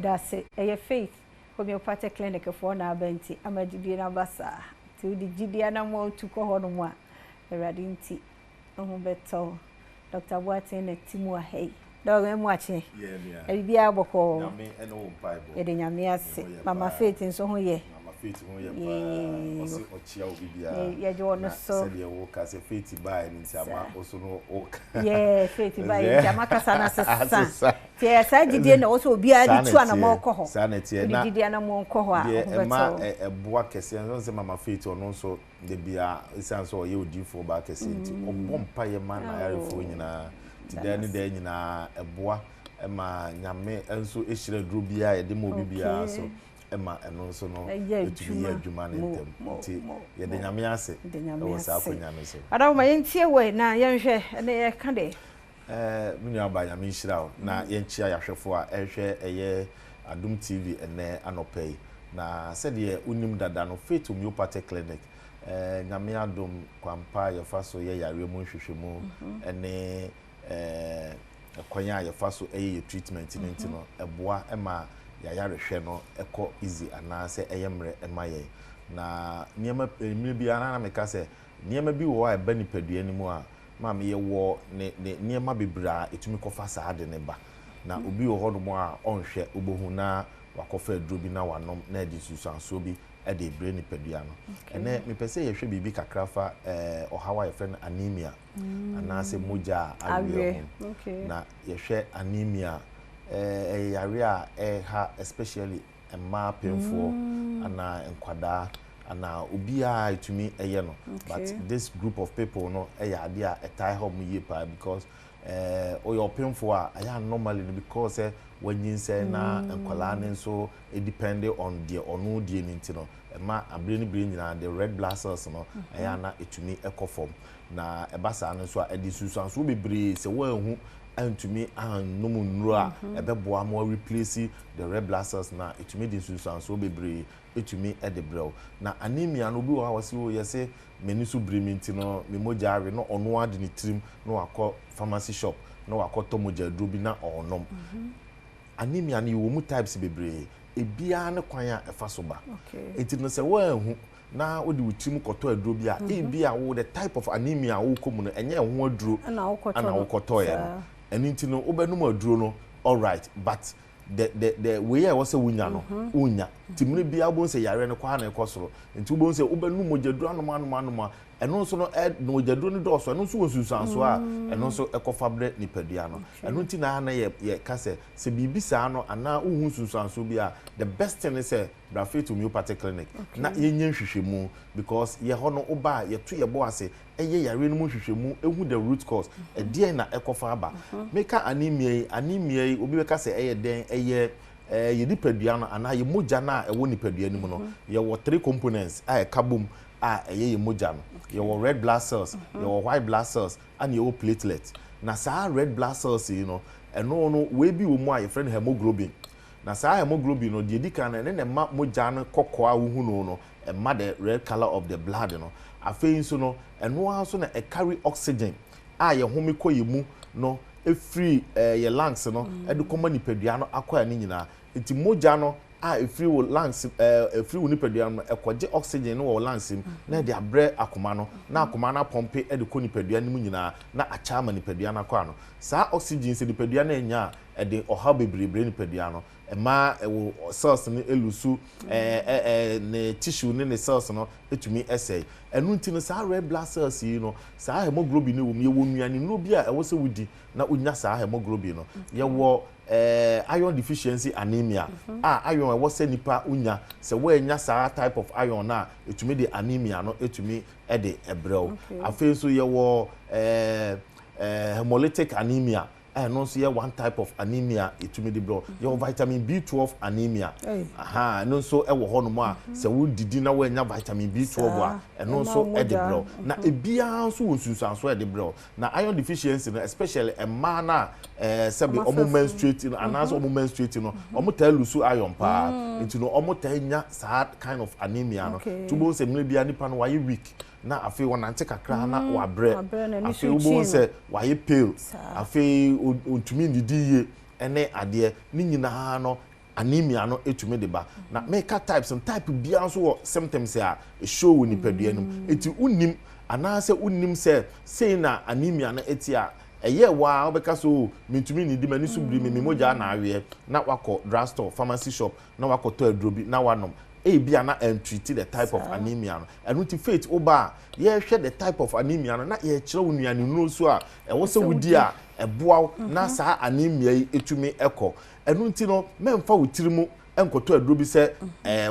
that's it. A faith homeopathic clinic for na benti. Amadi na basa. To the Gidiana mo to Kohonwa. The Radinti. Oh, better. Dr. Watson and Timua Hay. Dog, I'm watching. Yeah. I'll be able to call. An old Bible. Mama faith in so ye. Feet yeah, you want to so you walk as a feet by and also no oak. Yeah, feet by Jamaica. Yes, I didn't also be a two and a more coho. Sanity, and a more coho. A boakes and Mamma feet or no so the beer sounds all you do for back a city. Or one pie man, I have for you in a bois, and my Yame, and so it's a drubia, a demo bibia so. Emma and also no to be a human in them. Yeah, the Yamiase, the was up in Yamis. I don't mind here way now, young share, and they can't. Minya by Yamishra, now Yenchia Yashafoa, Air a year, Adom TV, and there Anopay. Now said ye unim that no fit to Homeopathic clinic. Namia Adom, Quampa, your faso, ye, Remun Shishimu, and a Quanya, your faso, a treatment in Intino, a bois, Emma. Ya rehwe no eko easy ana se eyemre emaye na niema bi ana na meka se niema bi wo a eba nipadua ni mu a ma me ye wo ne niema bebra etumi kofa saade ne ba na obi wo hodo mu a onhwe obohu na wakofa aduro bi na wanom na edi susanso bi e de bre nipadua no ene me pese ye hwe bibi kakrafa ohawa ye friend anemia ana se moja awie na ye hwe anemia area ha especially a ma painful ana enkwada ana obia itumi eye no but this group of people no ade a tie home ye pa because o your painful aya normally because when you say na enkwala ne so it depend on the onu die ni ntino ma abreni brain na the red blood cells no aya na itumi ekofom na ebasa no so edisusanso bebre se wo hu antumi no munura ebeboa mo replace the red blood cells na itumi di susanso bebre itumi edebrew na anemia no bi wo hawase wo yese meni so briminti no me moja awe no ono ade ni trim no akọ pharmacy shop no akọ tomoja drobi na onom anemia no wo mu types bebre ebia ne kwan a efa so ba enti no se wo ahu na wo di wutim koto aduro bi a ebia wo the type of anemia wo komu no enye ho aduro ana wo koto ye no enti no obenum aduro no all right but the way I was a wunya no unya timre bia bo se yare no kwa na ekosoro enti bo se obenum mogyaduro anoma eno so no no mogyaduro no do so eno so wosusanso a eno so ekofabre nipadua no eno nti na ye kase se bibisa no ana uhu susanso bia the best thing is Brafet Homeopathic clinic na yenye hwehwemu because ye ho no oba ye to ye bo ase eye yare no hwehwemu ehu the root cause e die na ekofa aba meka anemia obi beka se eye den eye ye nipadua no ana ye moja na ewo nipadua ni mu no ye wo three components a kabum a eye ye moja no ye wo red blood cells ye wo white blood cells and ye wo platelets na sa red blood cells you know eno no we bi wo mu a ye friend hemoglobin na sa hemoglobin no de dika na ne ma moja no kokoa wo hu no e ma the red color of the blood no afei so no eno aso na e carry oxygen a ye homi koye mu no e free ye lungs no e de koma nipadua no akoya ni nyina enti moja no a e free wo lungs e free wo nipadua no e koje oxygen no wo lungs na de abre akoma no na akoma na pompe e de ko nipadua ni mu nyina na acha ma nipadua na kwa no sa oxygen se nipadua na enya e de oha bebre nipadua no ma cells ni elusu ne tissue ni cells no etumi essay enu nti no sa red blood cells yi no sa hemoglobin ni wo me wo nuani no bia e wo se wudi na onya sa hemoglobin no ye wo iron deficiency anemia iron e wo se nipa unya se wo enya sa type of iron na etumi de anemia no etumi e de ebrew afei so ye wo hemolytic anemia no so one type of anemia itumi de bro your vitamin B12 anemia no so e wo ho no mo a se wo didi na wo nya vitamin B12 a no so e de bro na ebia so wo susanso e de bro na iron deficiency no especially a man na sabi omo menstruate no anaso omo menstruate no omo ta lusu iron pa nti no omo ta nya sad kind of anemia no tubo se mle bia nipa no wa weak na afi wonante kakra na wa bre afi ubo se wa pale afi ontumi ndidi ye ene ade ni nyina no anemia no etumi de ba na make types and type bia so symptoms a show woni padua num eti unnim anaase unnim say na anemia na etia eye wa obeka so mentumi ni di mani so biri me moja na awe na wakọ drugstore pharmacy shop na wakọ to adrobi na wanom bia na treat the type of anemia no enu ti faith oba ye hwe the type of anemia no na ye kire wo nuane no so a ewo se wudi a eboa na saa anemia yi etumi ekọ enu ti no memfa wotirimu enkoto adrobi se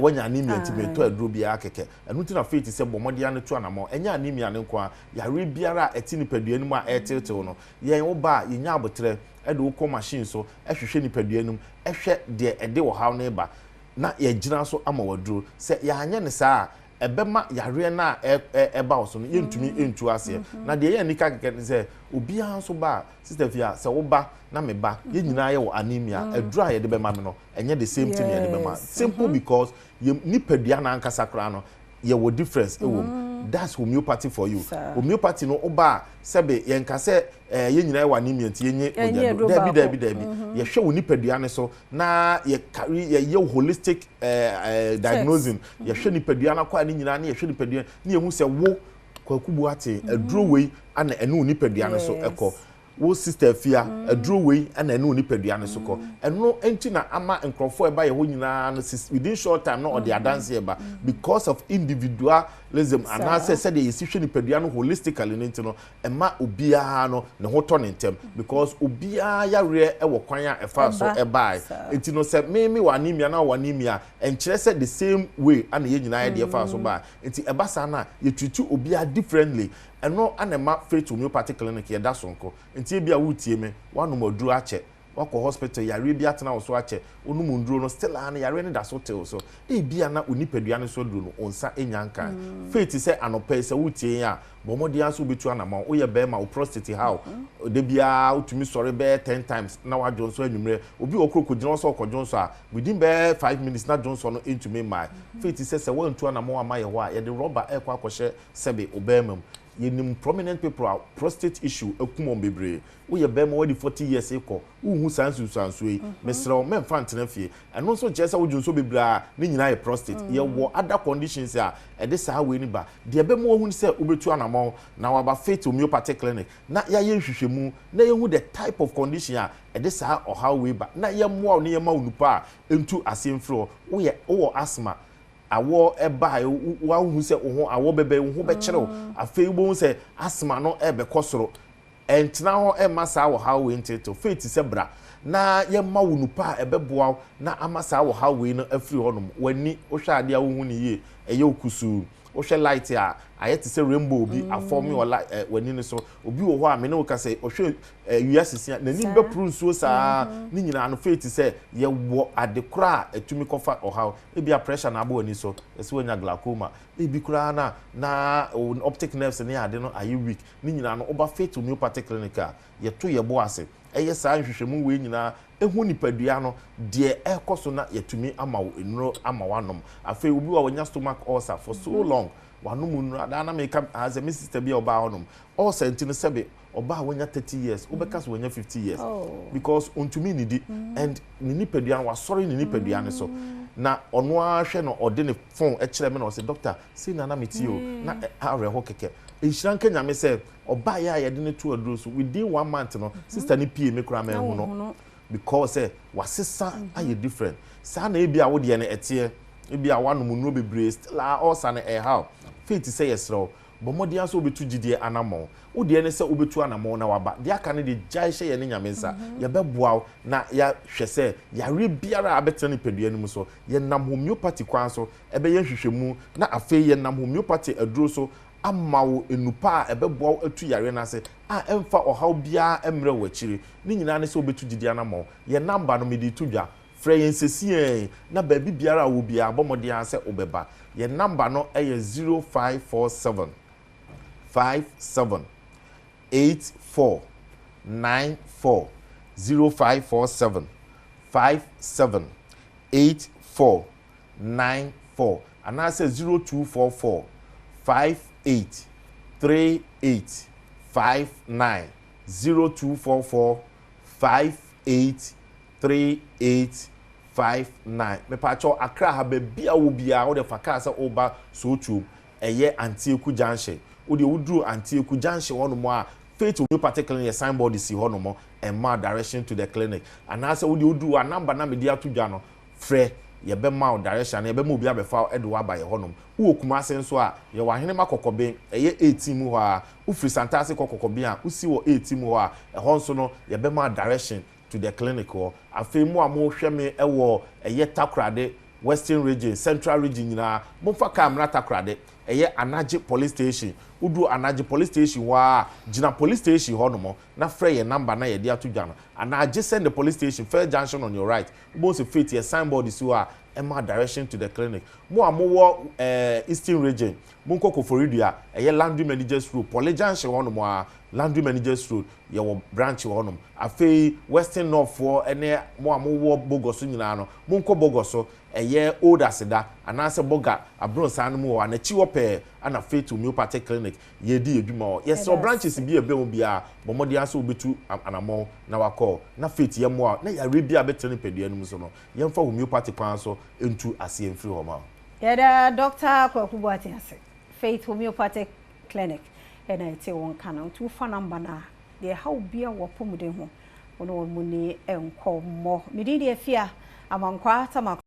wanya anemia ti me to adrobi akeke enu ti na faith se bomodia ne to anamo enya anemia ne nko a yare biara eti ni padua num a etetew no ye oba ye nya abotre ede wo ko machine so ehwehwe ni padua num ehwe de ede wo haw ne ba na ye gina so ama waduro se ya anya ne saa ebema yare na eba so no yentumi entu ase na de ye nika keke se obi an so ba sister fia se wo ba na me ba ye nyina ye wo anemia adura ye de bema me no enye the same thing ye de bema simple because ye nipadua na ankasa kra no ye wo difference that's homeopathy for you homeopathy no oba sebe ye nka se ye nyina ye wo anemia ti yenye oja debi ye hwe wo nipadua ne so na ye carry ye holistic diagnosing ye hwe nipadua na kwa ni nyina na ye hwe nipadua ni ye hu se wo kwakubu ate aduro wei ana enu nipadua ne so ekọ wo sister fia aduro wei ana enu nipadua ne so kọ eno enti na ama nkrofo eba ye ho nyina no within short time no or the dance eba because of individualism and I said the hwe nipadua no holistically nti no ema obia no ne ho to ne ntem because obia yare ewo kwan a efa so eba enti no se me wa anemia na wa anemia enkire se the same way ana ye nyina ye de efa so ba enti eba sa na ye treat obia differently eno anema faith homeopathic clinic ye da sonko enti bia wutie me wanu moduru ache wako hospital yare bia tena wo so ache onum nduro no still an yare ne da so tel so bia na onipadua ne so duro no onsa enyanka faith se anope se wutie ya bomodia so betu anama wo ye be ma wo prostate how de bia utumi sore be 10 times na wa jonso anwumre obi okroko gina so okojonso a within be 5 minutes na jonso no entumi mai faith se wo ntu anama ama ye ho a ye de rubber ekwa akọhye sebe obemam yenim prominent people prostate issue akumom bebre wo ye bema wadi 40 years eko uhu sansu yi mesra men fantena fie eno so chesa wo junso bebra ni nyina ye prostate ye wo other conditions a ede saa we ni ba de bema wo hu se obetu anamon na waba faith homeopathic clinic na ya ye hwehwemu na ye hu the type of condition a ede saa or how we ba na ye mo ne ye ma unupa entu asemfro wo asthma awo eba wa hu se wo awo bebe wo be kire afei bo se asma no ebe kosoro entna ho emasa wo how we into faith se bra na ye ma wunupa ebe boa na amasa wo how we no afiri honum wani wo hwa ade a wo hu ni ye eye okusu wo hwe light a ayete se rainbow bi aform wala wani ni so obi wo ho a me ne wo ka se wo hwe USC na ni be prun so sa ni nyina no faith se ye wo adekora atumi kofa ohaw e bia pressure na abo wani so ese wanya glaucoma e bi kura na optic nerves ne ade no ayi weak ni nyina no oba faith homeopathic clinic a ye to ye bo ase eye sa nhwehwemu we nyina ehu nipadua no de ekoso na yetumi ama wo enuro ama wanom afei obi wa wanya stomach ulcer for so long wanom nura da na make as a sister bi oba honum ulcer ntino sebe oba wanya 30 years obeka so wanya 50 years because ontumi nidi and ni nipadua wa sorry ni nipadua ne so na ono a hwe no ode ne phone e kire me na o say doctor say na meti o na are ho keke ehira nkanya me say oba ya ye de ne to aduro so within 1 month no sister ni pie me kura me hu no because wasesa aye different sa na ebia wo de ne etie ebia wanom no bebre still also na how faith say yesro bomodian so obetu gidie anamon wo de ne se obetu anamon na waba de aka ne de jai hye ye ne nyamensa ye beboa na ya hwese ya re biara abetene ne padua ne mu so ye nam homeopathy kwan so ebe ye hwehwemu na afi ye nam homeopathy aduro so amawo enupa ebeboa atu yare na se a emfa ohaw bia emre wachiri ni nyina ne se obetu gidie anamon ye number no medi tudwa frey nsesi na ba biara wo bia bomodian se obeba ye number no eye 0547 57 84 94 0547 57 84 94 and I say 0244 58 38 59 0244 58 38 me pa cho Accra ha be bia wo bia wo de faka se oba so tu eye Antieku junction wo de wudru Antieku junction wono mo a Faith Homeopathic Clinic signboard si hono mo and ma direction to the clinic and as wo de wudru a number na me dia to dwa no frɛ ye be ma direction ye be mo bia be fa edo wa ba ye hono wo kuma se nso a ye wa hene makokobe eye 18 mu ho a wo free santase kokokobe a wo si wo 18 mu ho a ho nso no ye be ma direction to the clinic or afemu a mo hwe me ewo eye Takrade Western region Central region nyina mo fa camera Takrade eye Anaje police station udu Anaje police station wa gina police station ho no mo na frɛ ye number na ye dia to dwa no Anaje send the police station first junction on your right mo se fit ye signboard so a ema direction to the clinic mo amowo Eastern region mo nkoko foridua eye Landry Managers Road Poly junction ho no mo a Landry Managers Road ye wo branch ho no afei Western North for ene mo amowo Bogoso nyina no mo nko Bogoso eye old aseda anase boga abron san mu wa na chi wo pe ana Faith Homeopathic Clinic ye di edwuma o yes so branches bi ebe mu bia bomodi aso obetu anamo na wakọ na Faith ye mo na ya rebia betre ne pedua num so no ye mfa Homeopathic kwan so entu ase emfiri ho ma ya da Dr. Kwaku ase Faith Homeopathic Clinic ena ete won kana tu fa number na de ha obia wo pomuden ho ono mo ni enko mo medidi afia amankwa tama